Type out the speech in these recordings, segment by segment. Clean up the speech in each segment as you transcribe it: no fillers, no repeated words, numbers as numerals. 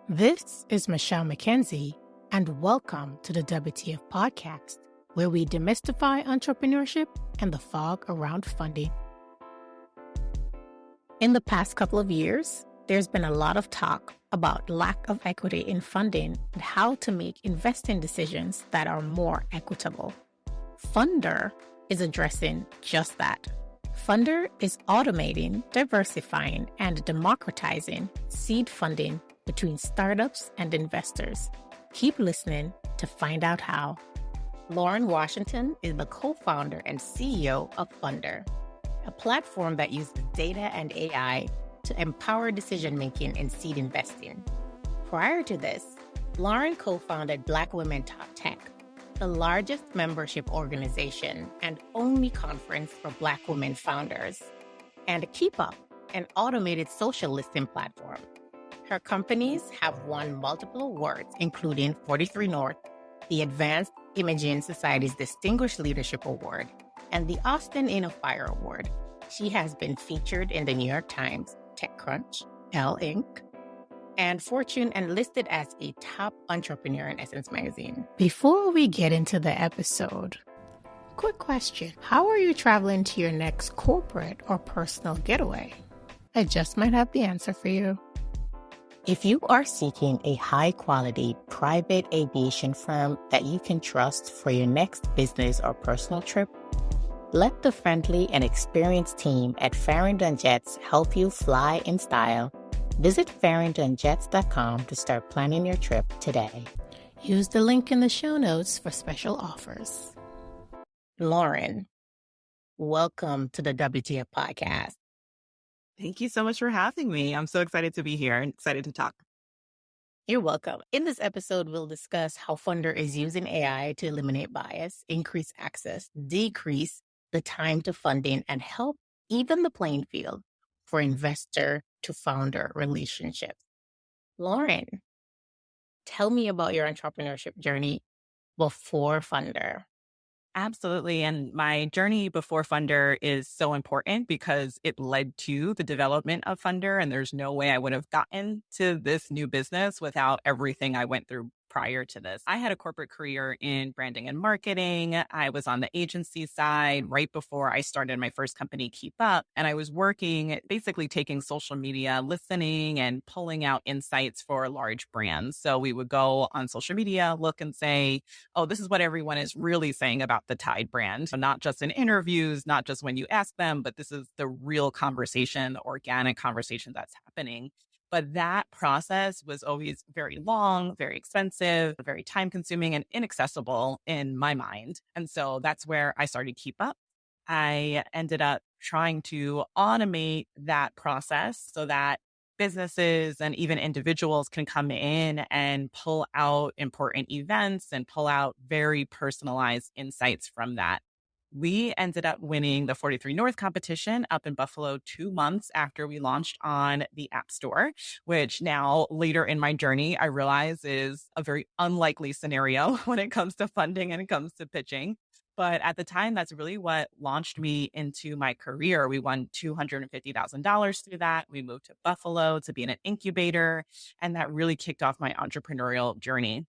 This is Michelle McKenzie, and welcome to the WTF podcast, where we demystify entrepreneurship and the fog around funding. In the past couple of years, there's been a lot of talk about lack of equity in funding and how to make investing decisions that are more equitable. Fundr is addressing just that. Fundr is automating, diversifying, and democratizing seed funding between startups and investors. Keep listening to find out how. Lauren Washington is the co-founder and CEO of Fundr, a platform that uses data and AI to empower decision-making in seed investing. Prior to this, Lauren co-founded Black Women Talk Tech, the largest membership organization and only conference for Black women founders, and Keep Up, an automated social listing platform. Her companies have won multiple awards, including 43 North, the Advanced Imaging Society's Distinguished Leadership Award, and the Austin InnoFire Award. She has been featured in the New York Times, TechCrunch, Elle Inc., and Fortune, and listed as a top entrepreneur in Essence magazine. Before we get into the episode, quick question. How are you traveling to your next corporate or personal getaway? I just might have the answer for you. If you are seeking a high-quality private aviation firm that you can trust for your next business or personal trip, let the friendly and experienced team at Farrington Jets help you fly in style. Visit farringtonjets.com to start planning your trip today. Use the link in the show notes for special offers. Lauren, welcome to the WTF podcast. Thank you so much for having me. I'm so excited to be here and excited to talk. You're welcome. In this episode, we'll discuss how Fundr is using AI to eliminate bias, increase access, decrease the time to funding, and help even the playing field for investor to founder relationships. Lauren, tell me about your entrepreneurship journey before Fundr. Absolutely. And my journey before Fundr is so important because it led to the development of Fundr. And there's no way I would have gotten to this new business without everything I went through prior to this. I had a corporate career in branding and marketing. I was on the agency side right before I started my first company, Keep Up. And I was working, basically taking social media, listening and pulling out insights for large brands. So we would go on social media, look and say, oh, this is what everyone is really saying about the Tide brand. So not just in interviews, not just when you ask them, but this is the real conversation, the organic conversation that's happening. But that process was always very long, very expensive, very time consuming and inaccessible in my mind. And so that's where I started Keep Up. I ended up trying to automate that process so that businesses and even individuals can come in and pull out important events and pull out very personalized insights from that. We ended up winning the 43 North competition up in Buffalo 2 months after we launched on the App Store, which now later in my journey, I realize is a very unlikely scenario when it comes to funding and it comes to pitching. But at the time, that's really what launched me into my career. We won $250,000 through that. We moved to Buffalo to be in an incubator, and that really kicked off my entrepreneurial journey.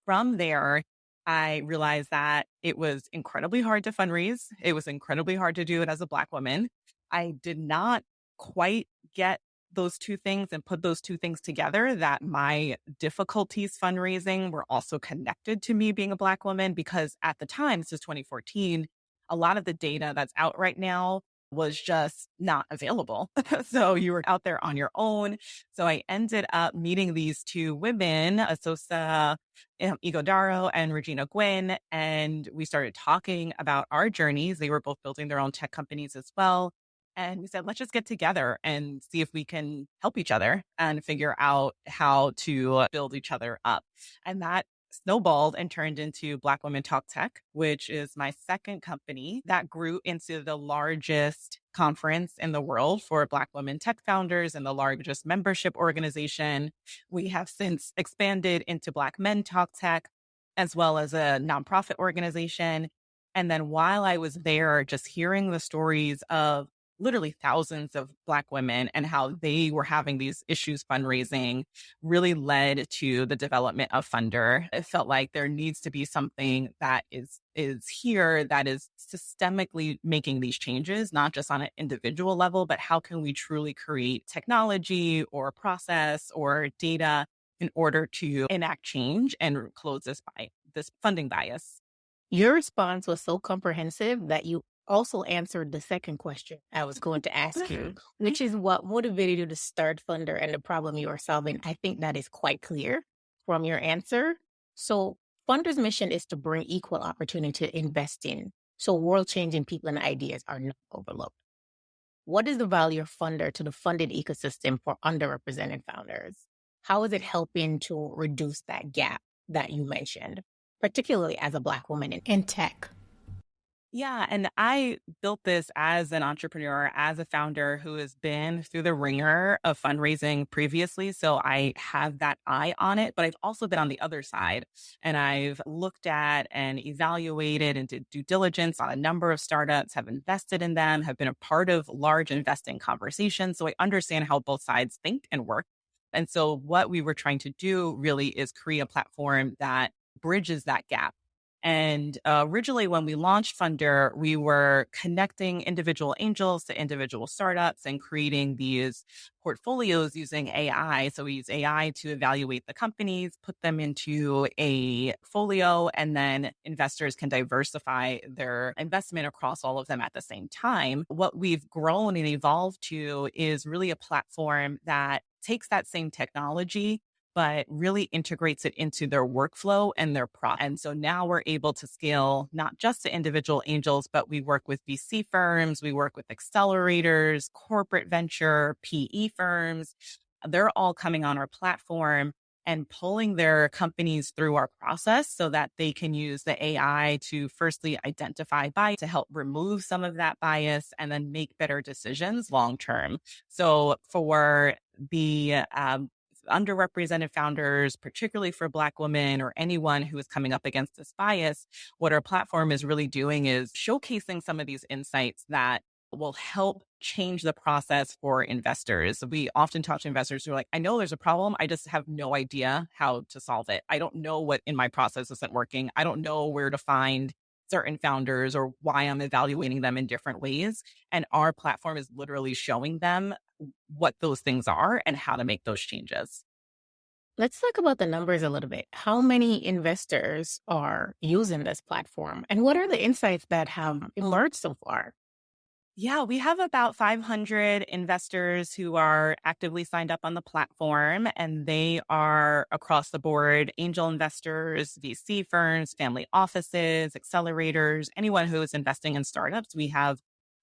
From there, I realized that it was incredibly hard to fundraise. It was incredibly hard to do it as a Black woman. I did not quite get those two things and put those two things together, that my difficulties fundraising were also connected to me being a Black woman, because at the time, this is 2014, a lot of the data that's out right now was just not available. So you were out there on your own. So I ended up meeting these two women, Asosa Igodaro and Regina Gwynn, and we started talking about our journeys. They were both building their own tech companies as well. And we said, let's just get together and see if we can help each other and figure out how to build each other up. And that snowballed and turned into Black Women Talk Tech, which is my second company that grew into the largest conference in the world for Black women tech founders and the largest membership organization. We have since expanded into Black Men Talk Tech, as well as a nonprofit organization. And then while I was there, just hearing the stories of literally thousands of Black women and how they were having these issues fundraising really led to the development of Fundr. It felt like there needs to be something that is here that is systemically making these changes, not just on an individual level, but how can we truly create technology or process or data in order to enact change and close this funding bias. Your response was so comprehensive that you also answered the second question I was going to ask you, which is what motivated you to start Funder and the problem you are solving. I think that is quite clear from your answer. So, Funder's mission is to bring equal opportunity to investing so world changing people and ideas are not overlooked. What is the value of Funder to the funding ecosystem for underrepresented founders? How is it helping to reduce that gap that you mentioned, particularly as a Black woman in tech? Yeah. And I built this as an entrepreneur, as a founder who has been through the ringer of fundraising previously. So I have that eye on it, but I've also been on the other side and I've looked at and evaluated and did due diligence on a number of startups, have invested in them, have been a part of large investing conversations. So I understand how both sides think and work. And so what we were trying to do really is create a platform that bridges that gap. And originally, when we launched Fundr, we were connecting individual angels to individual startups and creating these portfolios using AI. So we use AI to evaluate the companies, put them into a folio, and then investors can diversify their investment across all of them at the same time. What we've grown and evolved to is really a platform that takes that same technology but really integrates it into their workflow and their process. And so now we're able to scale not just to individual angels, but we work with VC firms, we work with accelerators, corporate venture, PE firms. They're all coming on our platform and pulling their companies through our process so that they can use the AI to firstly identify bias, to help remove some of that bias, and then make better decisions long term. So for the underrepresented founders, particularly for Black women or anyone who is coming up against this bias, what our platform is really doing is showcasing some of these insights that will help change the process for investors. We often talk to investors who are like, I know there's a problem. I just have no idea how to solve it. I don't know what in my process isn't working. I don't know where to find certain founders or why I'm evaluating them in different ways. And our platform is literally showing them what those things are and how to make those changes. Let's talk about the numbers a little bit. How many investors are using this platform, and what are the insights that have emerged so far? Yeah, we have about 500 investors who are actively signed up on the platform, and they are across the board angel investors, VC firms, family offices, accelerators, anyone who is investing in startups. We have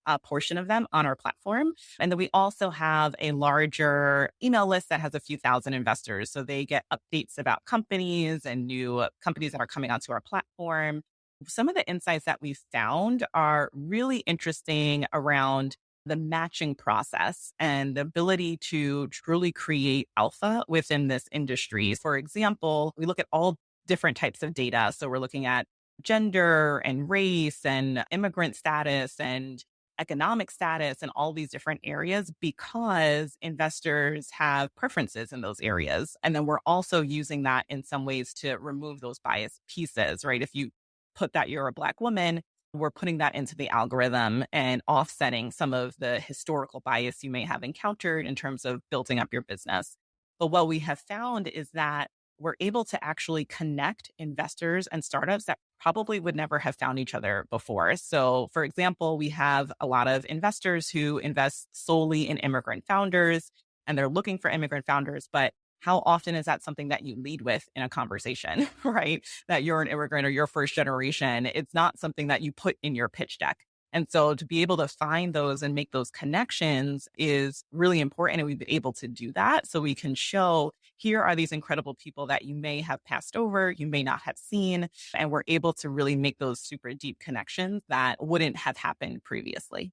a portion of them on our platform. And then we also have a larger email list that has a few thousand investors. So they get updates about companies and new companies that are coming onto our platform. Some of the insights that we found are really interesting around the matching process and the ability to truly create alpha within this industry. For example, we look at all different types of data. So we're looking at gender and race and immigrant status and economic status and all these different areas because investors have preferences in those areas. And then we're also using that in some ways to remove those bias pieces, right? If you put that you're a Black woman, we're putting that into the algorithm and offsetting some of the historical bias you may have encountered in terms of building up your business. But what we have found is that we're able to actually connect investors and startups that probably would never have found each other before. So, for example, we have a lot of investors who invest solely in immigrant founders and they're looking for immigrant founders, but how often is that something that you lead with in a conversation, right? That you're an immigrant or you're first generation. It's not something that you put in your pitch deck. And so to be able to find those and make those connections is really important. And we've been able to do that. So we can show here are these incredible people that you may have passed over, you may not have seen. And we're able to really make those super deep connections that wouldn't have happened previously.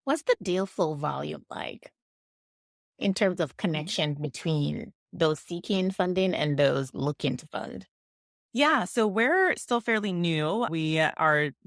What's the deal flow volume like in terms of connection between those seeking funding and those looking to fund? Yeah, so we're still fairly new. We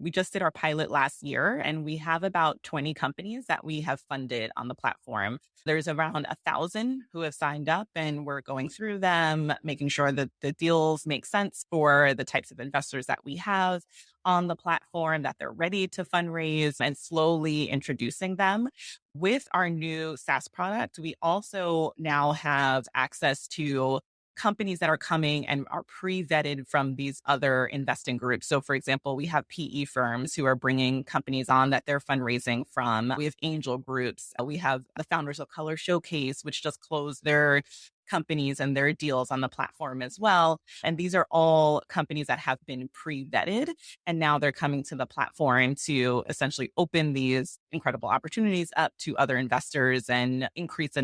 just did our pilot last year and we have about 20 companies that we have funded on the platform. There's around 1,000 who have signed up and we're going through them, making sure that the deals make sense for the types of investors that we have on the platform, that they're ready to fundraise and slowly introducing them. With our new SaaS product, we also now have access to companies that are coming and are pre-vetted from these other investing groups. So for example, we have PE firms who are bringing companies on that they're fundraising from. We have angel groups. We have the Founders of Color Showcase, which just closed their companies and their deals on the platform as well. And these are all companies that have been pre-vetted. And now they're coming to the platform to essentially open these incredible opportunities up to other investors and increase the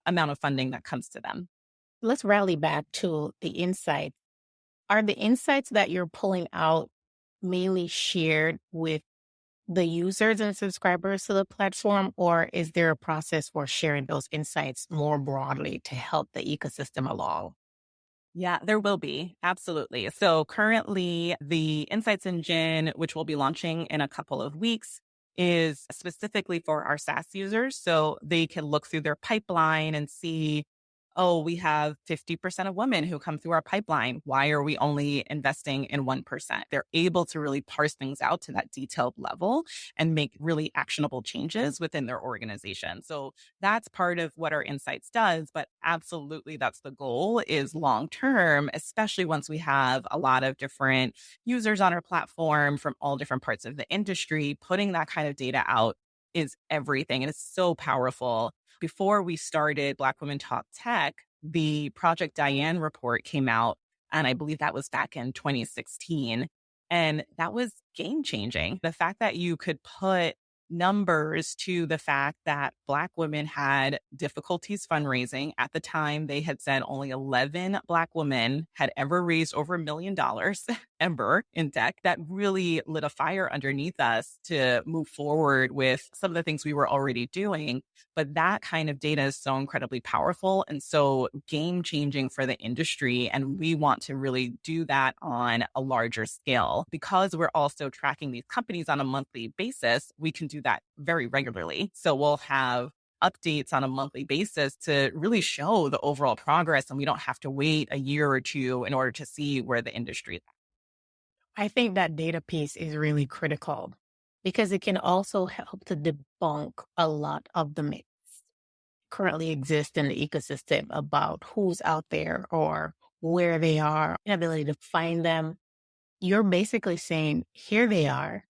amount of funding that comes to them. Let's rally back to the insight. Are the insights that you're pulling out mainly shared with the users and subscribers to the platform, or is there a process for sharing those insights more broadly to help the ecosystem along? Yeah, there will be. Absolutely. So currently, the Insights Engine, which we'll be launching in a couple of weeks, is specifically for our SaaS users. So they can look through their pipeline and see, oh, we have 50% of women who come through our pipeline. Why are we only investing in 1%? They're able to really parse things out to that detailed level and make really actionable changes within their organization. So that's part of what our insights does, but absolutely that's the goal is long term, especially once we have a lot of different users on our platform from all different parts of the industry. Putting that kind of data out is everything and it's so powerful. Before we started Black Women Talk Tech, the Project Diane report came out, and I believe that was back in 2016. And that was game changing. The fact that you could put numbers to the fact that Black women had difficulties fundraising. At the time, they had said only 11 Black women had ever raised over $1 million ever in tech. That really lit a fire underneath us to move forward with some of the things we were already doing. But that kind of data is so incredibly powerful and so game changing for the industry. And we want to really do that on a larger scale. Because we're also tracking these companies on a monthly basis, we can do that very regularly. So we'll have updates on a monthly basis to really show the overall progress. And we don't have to wait a year or two in order to see where the industry is. I think that data piece is really critical because it can also help to debunk a lot of the myths currently exist in the ecosystem about who's out there or where they are, inability to find them. You're basically saying, here they are.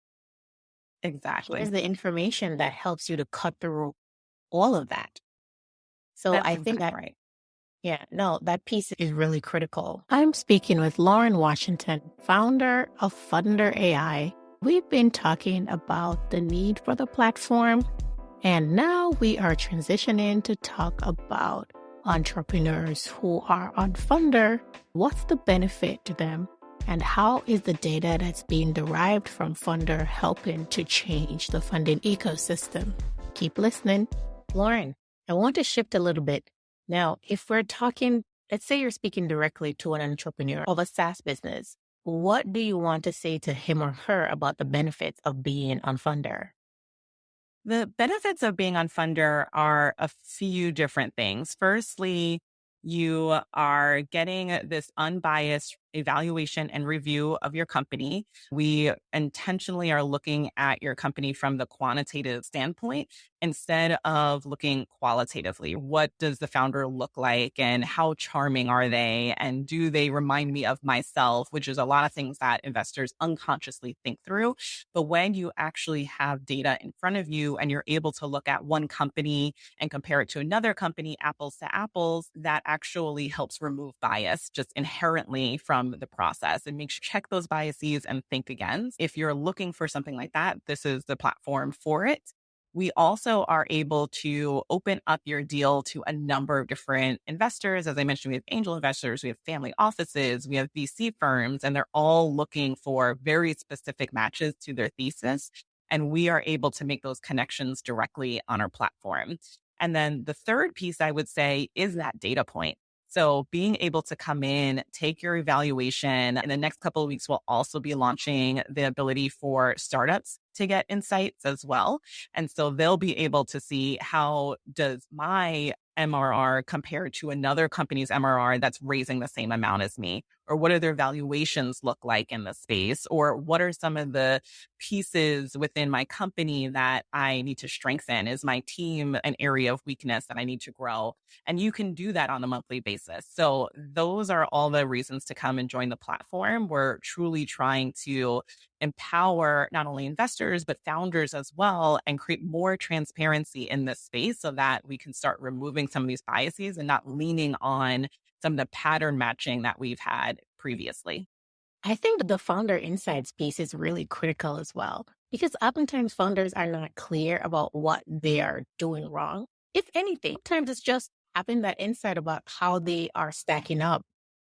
Exactly. Here's the information that helps you to cut through all of that. So That's I think exactly that, right. yeah, no, that piece is really critical. I'm speaking with Lauren Washington, founder of Fundr AI. We've been talking about the need for the platform, and now we are transitioning to talk about entrepreneurs who are on Fundr. What's the benefit to them? And how is the data that's being derived from Fundr helping to change the funding ecosystem? Keep listening. Lauren, I want to shift a little bit. Now, if we're talking, let's say you're speaking directly to an entrepreneur of a SaaS business, what do you want to say to him or her about the benefits of being on Fundr? The benefits of being on Fundr are a few different things. Firstly, you are getting this unbiased evaluation and review of your company. We intentionally are looking at your company from the quantitative standpoint instead of looking qualitatively. What does the founder look like and how charming are they? And do they remind me of myself, which is a lot of things that investors unconsciously think through. But when you actually have data in front of you and you're able to look at one company and compare it to another company, apples to apples, that actually helps remove bias just inherently from the process and make sure check those biases and think again. If you're looking for something like that, this is the platform for it. We also are able to open up your deal to a number of different investors. As I mentioned, we have angel investors, we have family offices, we have VC firms, and they're all looking for very specific matches to their thesis. And we are able to make those connections directly on our platform. And then the third piece I would say is that data point. So being able to come in, take your evaluation. In the next couple of weeks, we'll also be launching the ability for startups to get insights as well. And so they'll be able to see, how does my MRR compare to another company's MRR that's raising the same amount as me? Or what do their valuations look like in the space? Or what are some of the pieces within my company that I need to strengthen? Is my team an area of weakness that I need to grow? And you can do that on a monthly basis. So those are all the reasons to come and join the platform. We're truly trying to empower not only investors, but founders as well, and create more transparency in this space so that we can start removing some of these biases and not leaning on some of the pattern matching that we've had previously. I think the founder insights piece is really critical as well, because oftentimes founders are not clear about what they are doing wrong. If anything, sometimes it's just having that insight about how they are stacking up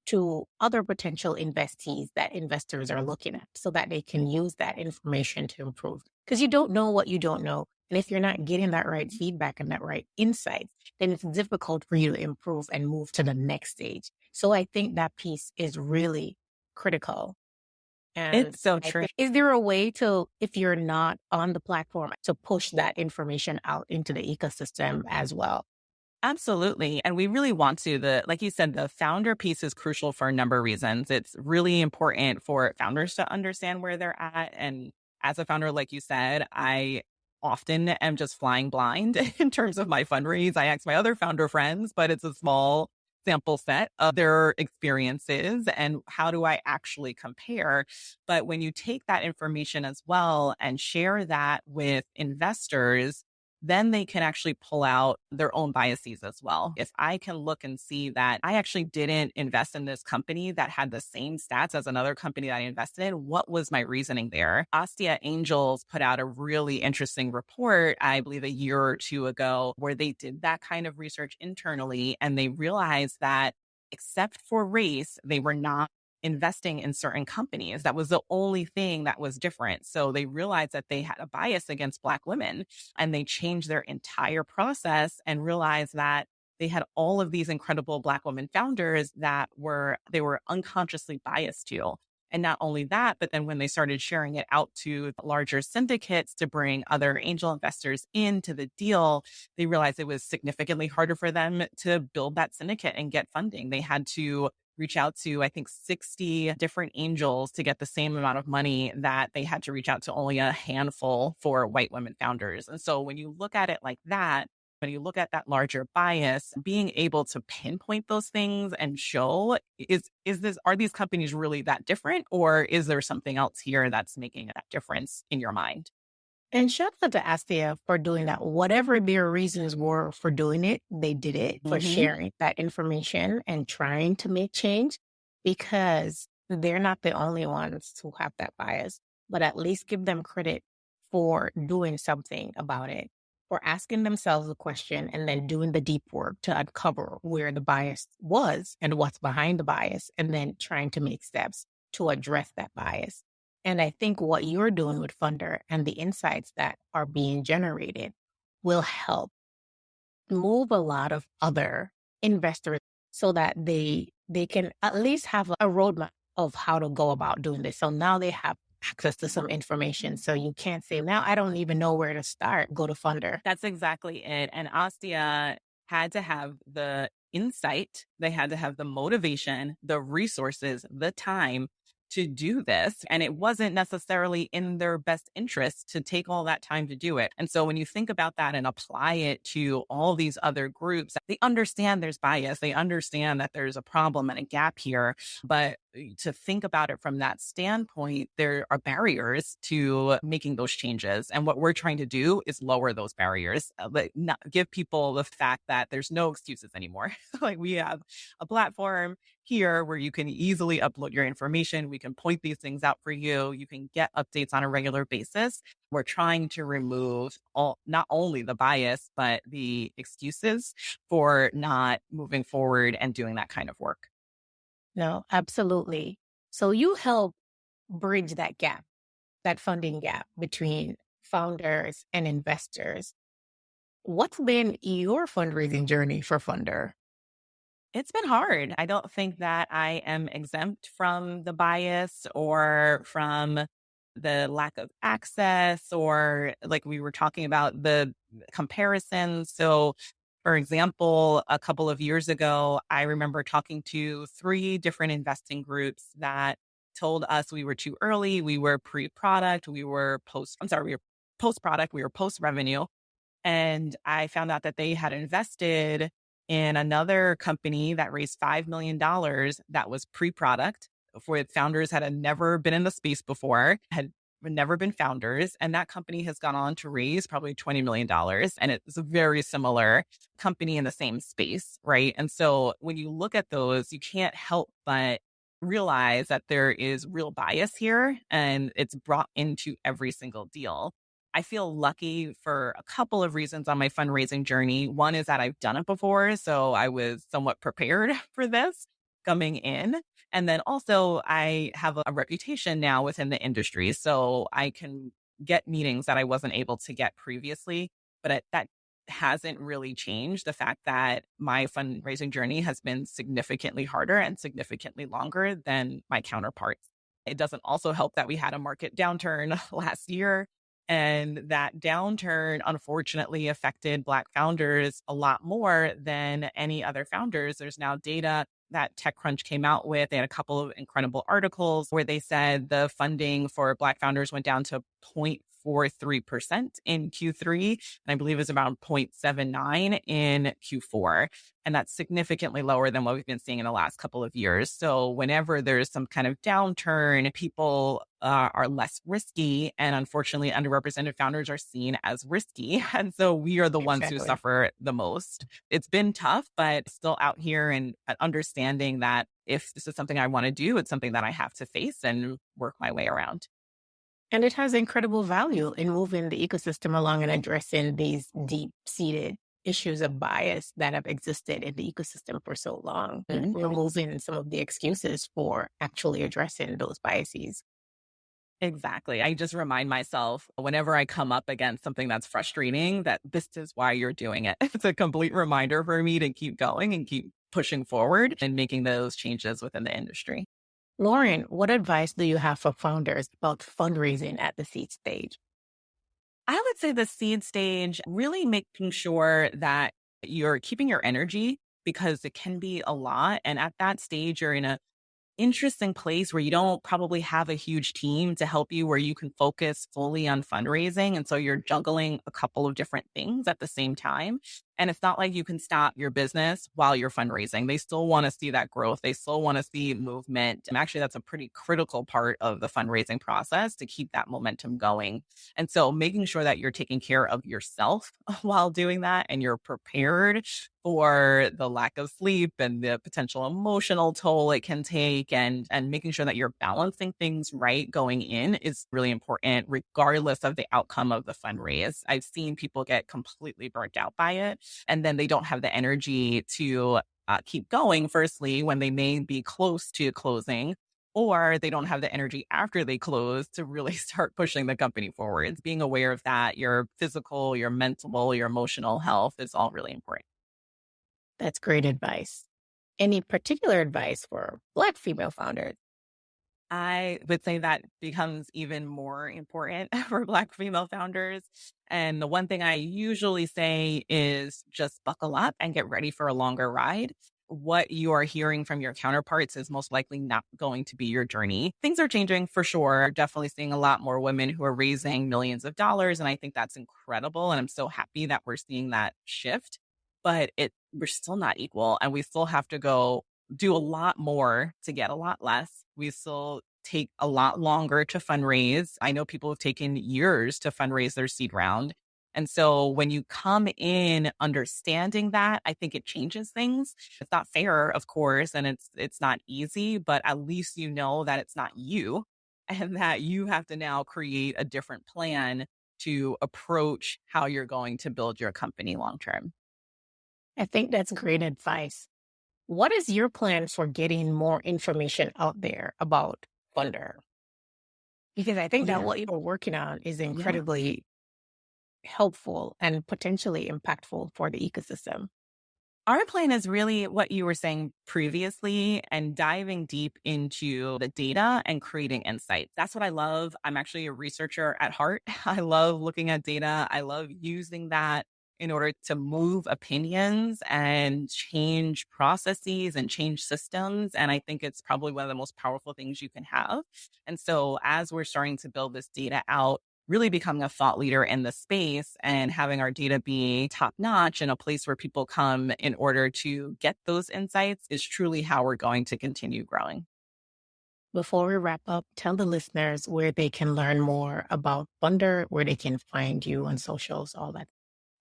to other potential investees that investors are looking at, so that they can use that information to improve. Because you don't know what you don't know. And if you're not getting that right feedback and that right insight, then it's difficult for you to improve and move to the next stage. So I think that piece is really critical. And It's so I true. think, is there a way to, if you're not on the platform, to push that information out into the ecosystem as well? Absolutely. And we really want to. Like you said, the founder piece is crucial for a number of reasons. It's really important for founders to understand where they're at. And as a founder, like you said, I often am just flying blind in terms of my fundraise. I ask my other founder friends, but it's a small sample set of their experiences and how do I actually compare. But when you take that information as well and share that with investors, then they can actually pull out their own biases as well. If I can look and see that I actually didn't invest in this company that had the same stats as another company that I invested in, what was my reasoning there? Astia Angels put out a really interesting report, I believe a year or two ago, where they did that kind of research internally and they realized that except for race, they were not investing in certain companies. That was the only thing that was different. So they realized that they had a bias against Black women and they changed their entire process and realized that they had all of these incredible Black women founders that they were unconsciously biased to. And not only that, but then when they started sharing it out to larger syndicates to bring other angel investors into the deal, they realized it was significantly harder for them to build that syndicate and get funding. They had to reach out to, I think, 60 different angels to get the same amount of money that they had to reach out to only a handful for white women founders. And so when you look at it like that, when you look at that larger bias, being able to pinpoint those things and show, are these companies really that different? Or is there something else here that's making that difference in your mind? And shout out to Astia for doing that. Whatever their reasons were for doing it, they did it, for Hmm. sharing that information and trying to make change, because they're not the only ones who have that bias. But at least give them credit for doing something about it, for asking themselves a question and then doing the deep work to uncover where the bias was and what's behind the bias, and then trying to make steps to address that bias. And I think what you're doing with Fundr and the insights that are being generated will help move a lot of other investors, so that they can at least have a roadmap of how to go about doing this. So now they have access to some information. So you can't say, now I don't even know where to start. Go to Fundr. That's exactly it. And Astia had to have the insight, they had to have the motivation, the resources, the time to do this. And it wasn't necessarily in their best interest to take all that time to do it. And so when you think about that and apply it to all these other groups, they understand there's bias, they understand that there's a problem and a gap here. But to think about it from that standpoint, there are barriers to making those changes. And what we're trying to do is lower those barriers, not give people the fact that there's no excuses anymore. Like we have a platform here where you can easily upload your information. We can point these things out for you. You can get updates on a regular basis. We're trying to remove not only the bias, but the excuses for not moving forward and doing that kind of work. No, absolutely. So you help bridge that gap, that funding gap between founders and investors. What's been your fundraising journey for Fundr? It's been hard. I don't think that I am exempt from the bias or from the lack of access or like we were talking about the comparisons. So, for example, a couple of years ago, I remember talking to three different investing groups that told us we were too early, we were pre-product, we were post-product, we were post-revenue. And I found out that they had invested in another company that raised $5 million that was pre-product for founders had never been in the space before, had never been founders. And that company has gone on to raise probably $20 million. And it's a very similar company in the same space. Right. And so when you look at those, you can't help but realize that there is real bias here and it's brought into every single deal. I feel lucky for a couple of reasons on my fundraising journey. One is that I've done it before, so I was somewhat prepared for this coming in. And then also, I have a reputation now within the industry, so I can get meetings that I wasn't able to get previously. That hasn't really changed the fact that my fundraising journey has been significantly harder and significantly longer than my counterparts. It doesn't also help that we had a market downturn last year. And that downturn unfortunately affected Black founders a lot more than any other founders. There's now data that TechCrunch came out with. They had a couple of incredible articles where they said the funding for Black founders went down to 0.43% in Q3. And I believe it was around 0.79 in Q4. And that's significantly lower than what we've been seeing in the last couple of years. So whenever there's some kind of downturn, people are less risky. And unfortunately, underrepresented founders are seen as risky. And so we are the ones who Exactly. suffer the most. It's been tough, but still out here and understanding that if this is something I want to do, it's something that I have to face and work my way around. And it has incredible value in moving the ecosystem along and addressing these deep seated issues of bias that have existed in the ecosystem for so long, and removing some of the excuses for actually addressing those biases. Exactly. I just remind myself whenever I come up against something that's frustrating that this is why you're doing it. It's a complete reminder for me to keep going and keep pushing forward and making those changes within the industry. Lauren, what advice do you have for founders about fundraising at the seed stage? I would say the seed stage, really making sure that you're keeping your energy because it can be a lot. And at that stage, you're in a interesting place where you don't probably have a huge team to help you where you can focus fully on fundraising. And so you're juggling a couple of different things at the same time. And it's not like you can stop your business while you're fundraising. They still want to see that growth. They still want to see movement. And actually, that's a pretty critical part of the fundraising process to keep that momentum going. And so making sure that you're taking care of yourself while doing that and you're prepared for the lack of sleep and the potential emotional toll it can take and making sure that you're balancing things right going in is really important regardless of the outcome of the fundraise. I've seen people get completely burnt out by it and then they don't have the energy to keep going firstly when they may be close to closing or they don't have the energy after they close to really start pushing the company forward. It's being aware of that. Your physical, your mental, your emotional health is all really important. That's great advice. Any particular advice for Black female founders? I would say that becomes even more important for Black female founders. And the one thing I usually say is just buckle up and get ready for a longer ride. What you are hearing from your counterparts is most likely not going to be your journey. Things are changing for sure. Definitely seeing a lot more women who are raising millions of dollars. And I think that's incredible. And I'm so happy that we're seeing that shift. But we're still not equal. And we still have to go do a lot more to get a lot less. We still take a lot longer to fundraise. I know people have taken years to fundraise their seed round. And so when you come in understanding that, I think it changes things. It's not fair, of course, and it's not easy, but at least you know that it's not you and that you have to now create a different plan to approach how you're going to build your company long term. I think that's great advice. What is your plan for getting more information out there about Fundr? Because I think that Yeah. what you're working on is Yeah. incredibly helpful and potentially impactful for the ecosystem. Our plan is really what you were saying previously and diving deep into the data and creating insights. That's what I love. I'm actually a researcher at heart. I love looking at data. I love using that in order to move opinions and change processes and change systems. And I think it's probably one of the most powerful things you can have. And so as we're starting to build this data out, really becoming a thought leader in the space and having our data be top notch and a place where people come in order to get those insights is truly how we're going to continue growing. Before we wrap up, tell the listeners where they can learn more about Fundr, where they can find you on socials, all that.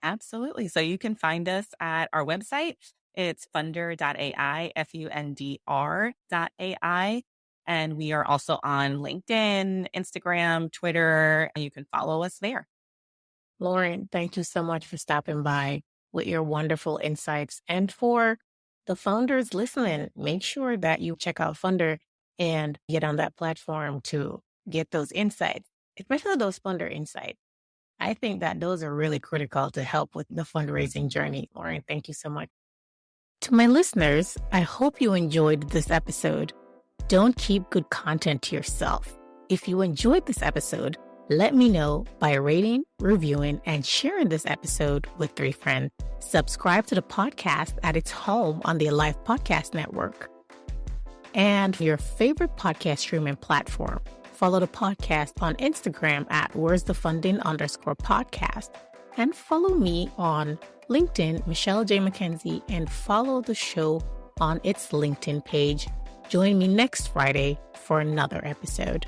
Absolutely. So you can find us at our website. It's fundr.ai, fundr.ai. And we are also on LinkedIn, Instagram, Twitter, and you can follow us there. Lauren, thank you so much for stopping by with your wonderful insights. And for the founders listening, make sure that you check out Fundr and get on that platform to get those insights, especially those Fundr insights. I think that those are really critical to help with the fundraising journey. Lauren, thank you so much. To my listeners, I hope you enjoyed this episode. Don't keep good content to yourself. If you enjoyed this episode, let me know by rating, reviewing, and sharing this episode with 3 friends. Subscribe to the podcast at its home on the Alive Podcast Network and your favorite podcast streaming platform. Follow the podcast on Instagram at where'sthefunding_podcast and follow me on LinkedIn, Michelle J. McKenzie, and follow the show on its LinkedIn page. Join me next Friday for another episode.